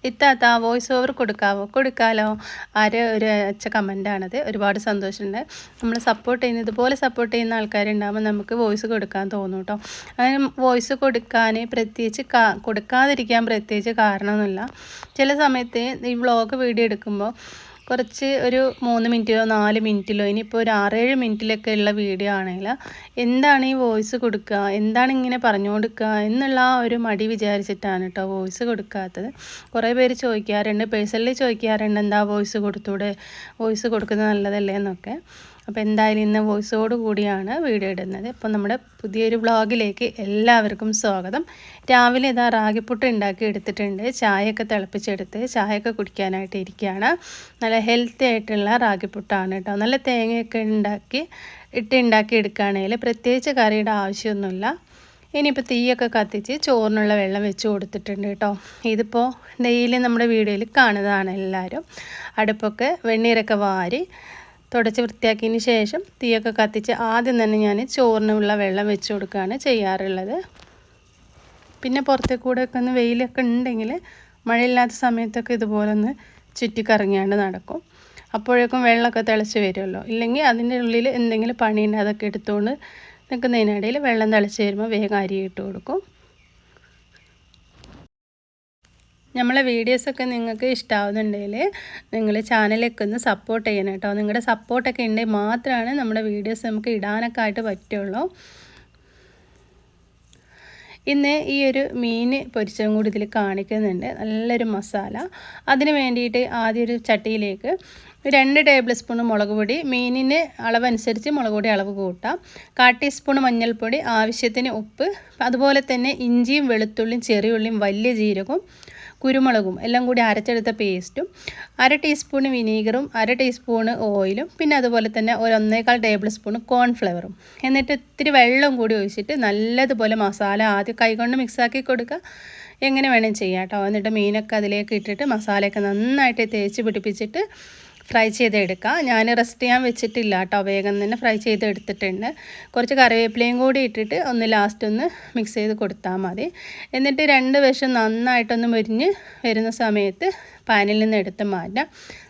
ഇത്താത്ത voice over കൊടുക്കാലോ ഒരു അച്ഛ കമൻ്റാണത്. ഒരുപാട് സന്തോഷമുണ്ട്. നമ്മൾ ഇതുപോലെ സപ്പോർട്ട് ചെയ്യുന്ന ആൾക്കാരുണ്ടാകുമ്പോൾ നമുക്ക് വോയിസ് കൊടുക്കാൻ തോന്നും കേട്ടോ. അതിന് വോയിസ് കൊടുക്കാൻ പ്രത്യേകിച്ച് കൊടുക്കാതിരിക്കാൻ പ്രത്യേകിച്ച് കാരണമൊന്നുമില്ല. ചില സമയത്ത് ഈ വ്ളോഗ് വീഡിയോ എടുക്കുമ്പോൾ കുറച്ച് ഒരു 3 മിനിറ്റിലോ 4 മിനിറ്റിലോ ഇനിയിപ്പോൾ ഒരു 6-7 മിനിറ്റിലൊക്കെ ഉള്ള വീഡിയോ ആണെങ്കിൽ എന്താണ് ഈ വോയിസ് കൊടുക്കുക, എന്താണ് ഇങ്ങനെ പറഞ്ഞു കൊടുക്കുക എന്നുള്ള ആ ഒരു മടി വിചാരിച്ചിട്ടാണ് കേട്ടോ വോയിസ് കൊടുക്കാത്തത്. കുറേ പേര് ചോദിക്കാറുണ്ട്, പേഴ്സണലി ചോദിക്കാറുണ്ട്, എന്താ വോയിസ് വോയിസ് കൊടുക്കുന്നത് നല്ലതല്ലേ എന്നൊക്കെ. അപ്പോൾ എന്തായാലും ഇന്ന് വോയിസോട് കൂടിയാണ് വീഡിയോ ഇടുന്നത്. അപ്പോൾ നമ്മുടെ പുതിയൊരു വ്ളോഗിലേക്ക് എല്ലാവർക്കും സ്വാഗതം. രാവിലെ ഇതാ റാഗിപ്പുട്ട് ഉണ്ടാക്കി എടുത്തിട്ടുണ്ട്. ചായയൊക്കെ തിളപ്പിച്ചെടുത്ത് ചായയൊക്കെ കുടിക്കാനായിട്ട് ഇരിക്കുകയാണ്. നല്ല ഹെൽത്തി ആയിട്ടുള്ള റാഗിപ്പുട്ടാണ് കേട്ടോ. നല്ല തേങ്ങയൊക്കെ ഉണ്ടാക്കി എടുക്കുകയാണെങ്കിൽ പ്രത്യേകിച്ച് കറിയുടെ ആവശ്യമൊന്നുമില്ല. ഇനിയിപ്പോൾ തീയൊക്കെ കത്തിച്ച് ചോറിനുള്ള വെള്ളം വെച്ച് കൊടുത്തിട്ടുണ്ട് കേട്ടോ. ഇതിപ്പോൾ ഡെയിലി നമ്മുടെ വീഡിയോയിൽ കാണുന്നതാണ് എല്ലാവരും. അടുപ്പൊക്കെ വെണ്ണീരൊക്കെ വാരി തുടച്ച് വൃത്തിയാക്കിയതിന് ശേഷം തീയൊക്കെ കത്തിച്ച് ആദ്യം തന്നെ ഞാൻ ചോറിനുള്ള വെള്ളം വെച്ച് കൊടുക്കുകയാണ് ചെയ്യാറുള്ളത്. പിന്നെ പുറത്തേക്ക് കൂടെയൊക്കെ ഒന്ന് വെയിലൊക്കെ ഉണ്ടെങ്കിൽ മഴയില്ലാത്ത സമയത്തൊക്കെ ഇതുപോലെ ഒന്ന് ചുറ്റിക്കറങ്ങിയാണ്ട് നടക്കും. അപ്പോഴേക്കും വെള്ളമൊക്കെ തിളച്ച് വരുമല്ലോ. ഇല്ലെങ്കിൽ അതിൻ്റെ ഉള്ളിൽ എന്തെങ്കിലും പണിയുണ്ട് അതൊക്കെ എടുത്തുകൊണ്ട് നിൽക്കുന്നതിനിടയിൽ വെള്ളം തിളച്ച് വരുമ്പോൾ വേഗം അരി ഇട്ട് കൊടുക്കും. നമ്മളെ വീഡിയോസൊക്കെ നിങ്ങൾക്ക് ഇഷ്ടമാവുന്നുണ്ടെങ്കിൽ നിങ്ങൾ ചാനലൊക്കെ ഒന്ന് സപ്പോർട്ട് ചെയ്യണം കേട്ടോ. നിങ്ങളുടെ സപ്പോർട്ടൊക്കെ ഉണ്ടെങ്കിൽ മാത്രമാണ് നമ്മുടെ വീഡിയോസ് നമുക്ക് ഇടാനൊക്കെ ആയിട്ട് പറ്റുള്ളൂ. ഇന്ന് ഈ ഒരു മീൻ പൊരിച്ചതും കൂടി ഇതിൽ കാണിക്കുന്നുണ്ട്, നല്ലൊരു മസാല. അതിന് വേണ്ടിയിട്ട് ആദ്യം ഒരു ചട്ടിയിലേക്ക് 2 ടേബിൾ സ്പൂൺ മുളക് പൊടി, മീനിന് അളവനുസരിച്ച് മുളക് പൊടി അളവ് കൂട്ടാം, 1/4 ടീസ്പൂൺ മഞ്ഞൾപ്പൊടി, ആവശ്യത്തിന് ഉപ്പ്, അതുപോലെ തന്നെ ഇഞ്ചിയും വെളുത്തുള്ളിയും ചെറിയുള്ളിയും വലിയ ജീരകവും കുരുമുളകും എല്ലാം കൂടി അരച്ചെടുത്ത പേസ്റ്റും, 1/2 ടീസ്പൂൺ വിനീഗറും, 1/2 ടീസ്പൂൺ ഓയിലും, പിന്നെ അതുപോലെ തന്നെ 1.25 ടേബിൾ സ്പൂൺ കോൺഫ്ലവറും. എന്നിട്ട് ഇത്തിരി വെള്ളം കൂടി ഒഴിച്ചിട്ട് നല്ലതുപോലെ മസാല ആദ്യം കൈകൊണ്ട് മിക്സാക്കി കൊടുക്കുക. എങ്ങനെ വേണമെങ്കിൽ ചെയ്യാം കേട്ടോ. എന്നിട്ട് മീനൊക്കെ അതിലേക്ക് ഇട്ടിട്ട് മസാലയൊക്കെ നന്നായിട്ട് തേച്ച് പിടിപ്പിച്ചിട്ട് ഫ്രൈ ചെയ്തെടുക്കുക. ഞാൻ റെസ്റ്റ് ചെയ്യാൻ വെച്ചിട്ടില്ല കേട്ടോ, വേഗം തന്നെ ഫ്രൈ ചെയ്തെടുത്തിട്ടുണ്ട്. കുറച്ച് കറിവേപ്പിലയും കൂടി ഇട്ടിട്ട് ലാസ്റ്റ് ഒന്ന് മിക്സ് ചെയ്ത് കൊടുത്താൽ മതി. എന്നിട്ട് 2 വശം നന്നായിട്ടൊന്ന് മുരിഞ്ഞ് വരുന്ന സമയത്ത് പാനിൽ നിന്ന് എടുത്ത് മാറ്റാം.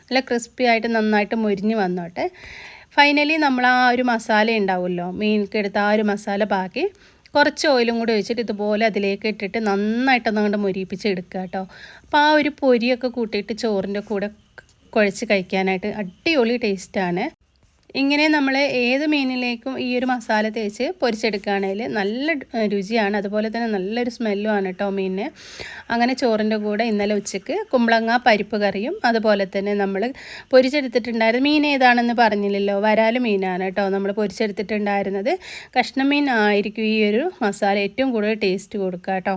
നല്ല ക്രിസ്പി ആയിട്ട് നന്നായിട്ട് മുരിഞ്ഞ് വന്നോട്ടെ. ഫൈനലി നമ്മൾ ആ ഒരു മസാല ഉണ്ടാവുമല്ലോ, മീൻക്കെടുത്ത ആ ഒരു മസാല ബാക്കി കുറച്ച് ഓയിലും കൂടി ഒഴിച്ചിട്ട് ഇതുപോലെ അതിലേക്ക് ഇട്ടിട്ട് നന്നായിട്ടൊന്ന് അങ്ങോട്ട് മുരിപ്പിച്ചെടുക്കുക കേട്ടോ. അപ്പോൾ ആ ഒരു പൊരിയൊക്കെ കൂട്ടിയിട്ട് ചോറിൻ്റെ കൂടെ കുഴച്ച് കഴിക്കാനായിട്ട് അടിപൊളി ടേസ്റ്റാണ്. ഇങ്ങനെ നമ്മൾ ഏത് മീനിലേക്കും ഈ ഒരു മസാല തേച്ച് പൊരിച്ചെടുക്കുകയാണെങ്കിൽ നല്ല രുചിയാണ്, അതുപോലെ തന്നെ നല്ലൊരു സ്മെല്ലുമാണ് കേട്ടോ മീനിന്. അങ്ങനെ ചോറിൻ്റെ കൂടെ ഇന്നലെ ഉച്ചയ്ക്ക് കുമ്പളങ്ങ പരിപ്പ് കറിയും അതുപോലെ തന്നെ നമ്മൾ പൊരിച്ചെടുത്തിട്ടുണ്ടായിരുന്നത് മീൻ ഏതാണെന്ന് പറഞ്ഞില്ലല്ലോ, വരാൽ മീനാണ് കേട്ടോ നമ്മൾ പൊരിച്ചെടുത്തിട്ടുണ്ടായിരുന്നത്. കഷ്ണം മീൻ ആയിരിക്കും ഈ ഒരു മസാല ഏറ്റവും കൂടുതൽ ടേസ്റ്റ് കൊടുക്കുക കേട്ടോ.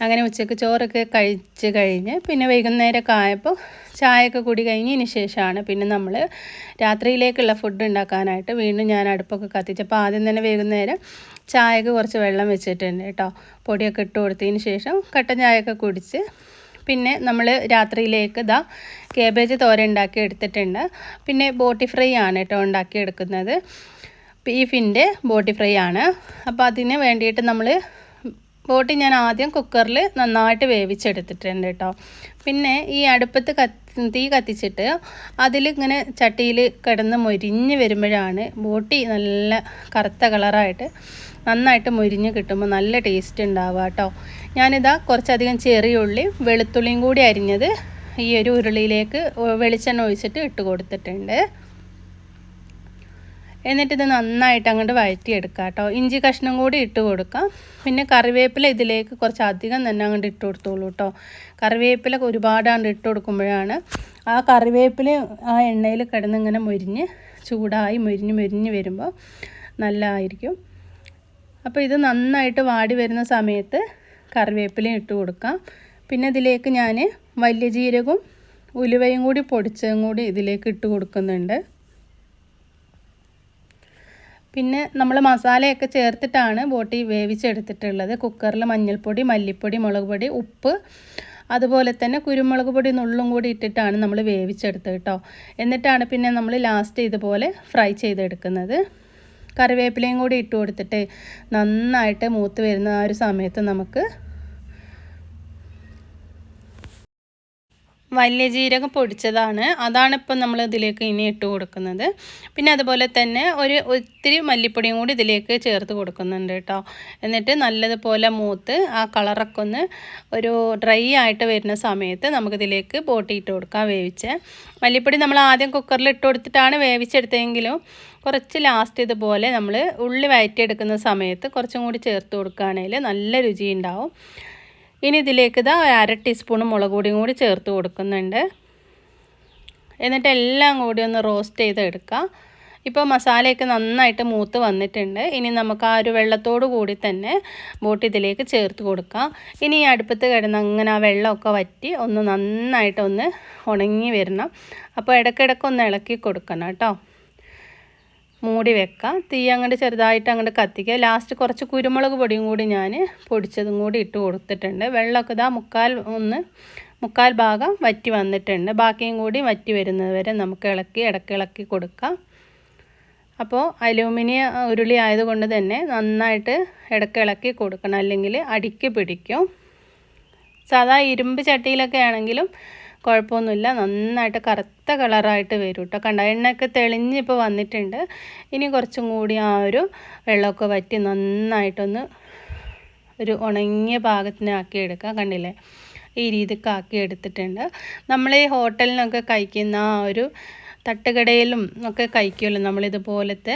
അങ്ങനെ ഉച്ചയ്ക്ക് ചോറൊക്കെ കഴിച്ച് കഴിഞ്ഞ് പിന്നെ വൈകുന്നേരമൊക്കെ ആയപ്പോൾ ചായയൊക്കെ കൂടി കഴിഞ്ഞതിന് ശേഷമാണ് പിന്നെ നമ്മൾ രാത്രിയിലേക്കുള്ള ഫുഡ് ഉണ്ടാക്കാനായിട്ട് വീണ്ടും ഞാൻ അടുപ്പൊക്കെ കത്തിച്ചപ്പോൾ ആദ്യം തന്നെ വൈകുന്നേരം ചായക്ക് കുറച്ച് വെള്ളം വെച്ചിട്ടുണ്ട് കേട്ടോ. പൊടിയൊക്കെ ഇട്ട് കൊടുത്തതിന് ശേഷം കട്ടൻ ചായയൊക്കെ കുടിച്ച് പിന്നെ നമ്മൾ രാത്രിയിലേക്ക് കേബേജ് തോരൻ ഉണ്ടാക്കി എടുത്തിട്ടുണ്ട്. പിന്നെ ബോട്ടി ഫ്രൈ ആണ് കേട്ടോ ഉണ്ടാക്കിയെടുക്കുന്നത്, ബീഫിൻ്റെ ബോട്ടി ഫ്രൈ ആണ്. അപ്പോൾ അതിന് വേണ്ടിയിട്ട് നമ്മൾ ബോട്ടി ഞാൻ ആദ്യം കുക്കറിൽ നന്നായിട്ട് വേവിച്ചെടുത്തിട്ടുണ്ട് കേട്ടോ. പിന്നെ ഈ അടുപ്പത്ത് തീ കത്തിച്ചിട്ട് അതിലിങ്ങനെ ചട്ടിയിൽ കിടന്ന് മൊരിഞ്ഞ് വരുമ്പോഴാണ് ബോട്ടി നല്ല കറുത്ത കളറായിട്ട് നന്നായിട്ട് മൊരിഞ്ഞ് കിട്ടുമ്പോൾ നല്ല ടേസ്റ്റ് ഉണ്ടാവുക കേട്ടോ. ഞാനിതാ കുറച്ചധികം ചെറിയ ഉള്ളിയും വെളുത്തുള്ളിയും കൂടി അരിഞ്ഞത് ഈ ഒരു ഉരുളിയിലേക്ക് വെളിച്ചെണ്ണ ഒഴിച്ചിട്ട് ഇട്ട് കൊടുത്തിട്ടുണ്ട്. എന്നിട്ടിത് നന്നായിട്ട് അങ്ങോട്ട് വഴറ്റിയെടുക്കുക കേട്ടോ. ഇഞ്ചി കഷ്ണം കൂടി ഇട്ട് കൊടുക്കാം. പിന്നെ കറിവേപ്പില ഇതിലേക്ക് കുറച്ച് അധികം തന്നെ അങ്ങോട്ട് ഇട്ട് കൊടുത്തോളൂ കേട്ടോ. കറിവേപ്പില ഒരുപാടാണ്ട് ഇട്ട് കൊടുക്കുമ്പോഴാണ് ആ കറിവേപ്പില ആ എണ്ണയിൽ കിടന്നിങ്ങനെ ചൂടായി മുരിഞ്ഞ് വരുമ്പോൾ നല്ലതായിരിക്കും. അപ്പോൾ ഇത് നന്നായിട്ട് വാടി വരുന്ന സമയത്ത് കറിവേപ്പിലയും ഇട്ട് കൊടുക്കാം. പിന്നെ ഇതിലേക്ക് ഞാൻ വലിയ ജീരകവും ഉലുവയും കൂടി പൊടിച്ചതും കൂടി ഇതിലേക്ക് ഇട്ട് കൊടുക്കുന്നുണ്ട്. പിന്നെ നമ്മൾ മസാലയൊക്കെ ചേർത്തിട്ടാണ് ബോട്ടി വേവിച്ചെടുത്തിട്ടുള്ളത്. കുക്കറിൽ മഞ്ഞൾപ്പൊടി, മല്ലിപ്പൊടി, മുളക് പൊടി, ഉപ്പ്, അതുപോലെ തന്നെ കുരുമുളക് പൊടി നുള്ളും കൂടി ഇട്ടിട്ടാണ് നമ്മൾ വേവിച്ചെടുത്തത് കേട്ടോ. എന്നിട്ടാണ് പിന്നെ നമ്മൾ ലാസ്റ്റ് ഇതുപോലെ ഫ്രൈ ചെയ്തെടുക്കുന്നത്. കറിവേപ്പിലയും കൂടി ഇട്ട് കൊടുത്തിട്ട് നന്നായിട്ട് മൂത്ത് വരുന്ന ആ ഒരു സമയത്ത് നമുക്ക് വലിയ ജീരകം പൊടിച്ചതാണ്. അതാണിപ്പം നമ്മൾ ഇതിലേക്ക് ഇനി ഇട്ട് കൊടുക്കുന്നത്. പിന്നെ അതുപോലെ തന്നെ ഒത്തിരി മല്ലിപ്പൊടിയും കൂടി ഇതിലേക്ക് ചേർത്ത് കൊടുക്കുന്നുണ്ട് കേട്ടോ. എന്നിട്ട് നല്ലതുപോലെ മൂത്ത് ആ കളറൊക്കെ ഒന്ന് ഒരു ഡ്രൈ ആയിട്ട് വരുന്ന സമയത്ത് നമുക്കിതിലേക്ക് ബോട്ടി ഇട്ട് കൊടുക്കാം. മല്ലിപ്പൊടി നമ്മൾ ആദ്യം കുക്കറിൽ ഇട്ട് കൊടുത്തിട്ടാണ് വേവിച്ചെടുത്തതെങ്കിലും കുറച്ച് ലാസ്റ്റ് ഇതുപോലെ നമ്മൾ ഉള്ളി വഴറ്റിയെടുക്കുന്ന സമയത്ത് കുറച്ചും കൂടി ചേർത്ത് കൊടുക്കുകയാണെങ്കിൽ നല്ല രുചി ഉണ്ടാവും. ഇനി ഇതിലേക്ക് അര ടീസ്പൂൺ മുളക് പൊടിയും കൂടി ചേർത്ത് കൊടുക്കുന്നുണ്ട്. എന്നിട്ട് എല്ലാം കൂടി ഒന്ന് റോസ്റ്റ് ചെയ്തെടുക്കുക. ഇപ്പോൾ മസാലയൊക്കെ നന്നായിട്ട് മൂത്ത് വന്നിട്ടുണ്ട്. ഇനി നമുക്ക് ആ ഒരു വെള്ളത്തോടു കൂടി തന്നെ ബോട്ടി ഇതിലേക്ക് ചേർത്ത് കൊടുക്കാം. ഇനി ഈ അടുപ്പത്ത് കിടന്ന് അങ്ങനെ ആ വെള്ളമൊക്കെ വറ്റി ഒന്ന് നന്നായിട്ടൊന്ന് ഉണങ്ങി വരണം. അപ്പോൾ ഇടയ്ക്കിടയ്ക്കൊന്ന് ഇളക്കി കൊടുക്കണം കേട്ടോ. മൂടി വെക്കാം. തീ അങ്ങോട്ട് ചെറുതായിട്ട് അങ്ങോട്ട് കത്തിക്കുക. ലാസ്റ്റ് കുറച്ച് കുരുമുളക് പൊടിയും കൂടി ഞാൻ പൊടിച്ചതും കൂടി ഇട്ട് കൊടുത്തിട്ടുണ്ട്. വെള്ളമൊക്കെ മുക്കാൽ ഭാഗം വറ്റി വന്നിട്ടുണ്ട്. ബാക്കിയും കൂടി വറ്റി വരുന്നത് വരെ നമുക്ക് ഇടയ്ക്ക് കൊടുക്കാം. അപ്പോൾ അലൂമിനിയം ഉരുളി ആയതുകൊണ്ട് തന്നെ നന്നായിട്ട് ഇടയ്ക്ക് കൊടുക്കണം, അല്ലെങ്കിൽ അടിക്ക് പിടിക്കും. സാധാ ഇരുമ്പ് ചട്ടിയിലൊക്കെ ആണെങ്കിലും കുഴപ്പമൊന്നുമില്ല, നന്നായിട്ട് കറുത്ത കളറായിട്ട് വരും കേട്ടോ. കണ്ട എണ്ണയൊക്കെ തെളിഞ്ഞിപ്പോൾ വന്നിട്ടുണ്ട്. ഇനി കുറച്ചും കൂടി ആ ഒരു വെള്ളമൊക്കെ വറ്റി നന്നായിട്ടൊന്ന് ഒരു ഉണങ്ങിയ പാകത്തിനാക്കി എടുക്കുക. കണ്ടില്ലേ, ഈ രീതിക്ക് ആക്കി എടുത്തിട്ടുണ്ട്. നമ്മൾ ഈ ഹോട്ടലിനൊക്കെ കഴിക്കുന്ന ആ ഒരു തട്ടുകടയിലും ഒക്കെ കഴിക്കുമല്ലോ നമ്മളിതുപോലത്തെ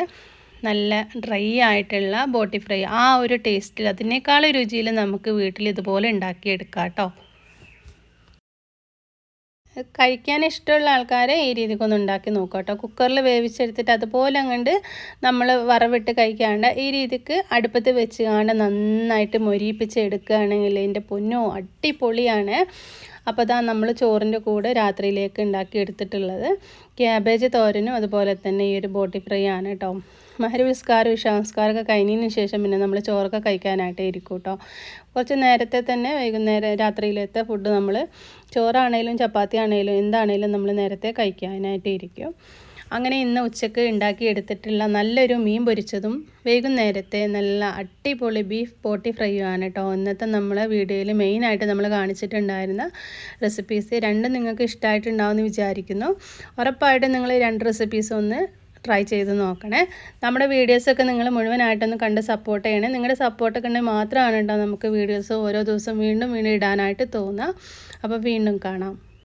നല്ല ഡ്രൈ ആയിട്ടുള്ള ബോട്ടി ഫ്രൈ, ആ ഒരു ടേസ്റ്റിൽ അതിനേക്കാൾ രുചിയിൽ നമുക്ക് വീട്ടിൽ ഇതുപോലെ ഉണ്ടാക്കിയെടുക്കാം കേട്ടോ. കഴിക്കാൻ ഇഷ്ടമുള്ള ആൾക്കാരെ ഈ രീതിക്കൊന്ന് ഉണ്ടാക്കി നോക്കാം കേട്ടോ. കുക്കറിൽ വേവിച്ചെടുത്തിട്ട് അതുപോലെ അങ്ങോട്ട് നമ്മൾ വറവിട്ട് കഴിക്കാണ്ട് ഈ രീതിക്ക് അടുപ്പത്ത് വെച്ച് കാണ്ട് നന്നായിട്ട് മൊരിയിപ്പിച്ചെടുക്കുകയാണെങ്കിൽ എൻ്റെ പൊന്നോ അടിപൊളിയാണ്. അപ്പോൾ അതാ നമ്മൾ ചോറിൻ്റെ കൂടെ രാത്രിയിലേക്ക് ഉണ്ടാക്കി എടുത്തിട്ടുള്ളത് ക്യാബേജ് തോരനും അതുപോലെ തന്നെ ഈ ഒരു ബോട്ടി ഫ്രൈ ആണ് കേട്ടോ. മഹരിബ് നിസ്കാരം ഇശാ നിസ്കാരമൊക്കെ കഴിഞ്ഞതിന് ശേഷം പിന്നെ നമ്മൾ ചോറൊക്കെ കഴിക്കാനായിട്ട് ഇരിക്കും കേട്ടോ. കുറച്ച് നേരത്തെ തന്നെ വൈകുന്നേരം രാത്രിയിലത്തെ ഫുഡ് നമ്മൾ ചോറാണേലും ചപ്പാത്തി ആണേലും എന്താണേലും നമ്മൾ നേരത്തെ കഴിക്കാനായിട്ട് ഇരിക്കും. അങ്ങനെ ഇന്ന് ഉച്ചക്ക് ഉണ്ടാക്കി എടുത്തിട്ടുള്ള നല്ലൊരു മീൻ പൊരിച്ചതും വൈകുന്നേരത്തെ നല്ല അടിപൊളി ബീഫ് ബോട്ടി ഫ്രൈയും ആണ് കേട്ടോ ഇന്നത്തെ നമ്മളെ വീഡിയോയിൽ മെയിനായിട്ട് നമ്മൾ കാണിച്ചിട്ടുണ്ടായിരുന്ന റെസിപ്പീസ്. രണ്ടും നിങ്ങൾക്ക് ഇഷ്ടമായിട്ടുണ്ടാവുമെന്ന് വിചാരിക്കുന്നു. ഉറപ്പായിട്ടും നിങ്ങൾ 2 റെസിപ്പീസ് ഒന്ന് ട്രൈ ചെയ്ത് നോക്കണേ. നമ്മുടെ വീഡിയോസൊക്കെ നിങ്ങൾ മുഴുവനായിട്ടൊന്ന് കണ്ട് സപ്പോർട്ട് ചെയ്യണേ. നിങ്ങളുടെ സപ്പോർട്ടൊക്കെ ഉണ്ടെങ്കിൽ മാത്രമാണ് കേട്ടോ നമുക്ക് വീഡിയോസ് ഓരോ ദിവസം വീണ്ടും ഇടാനായിട്ട് തോന്നുക. അപ്പോൾ വീണ്ടും കാണാം.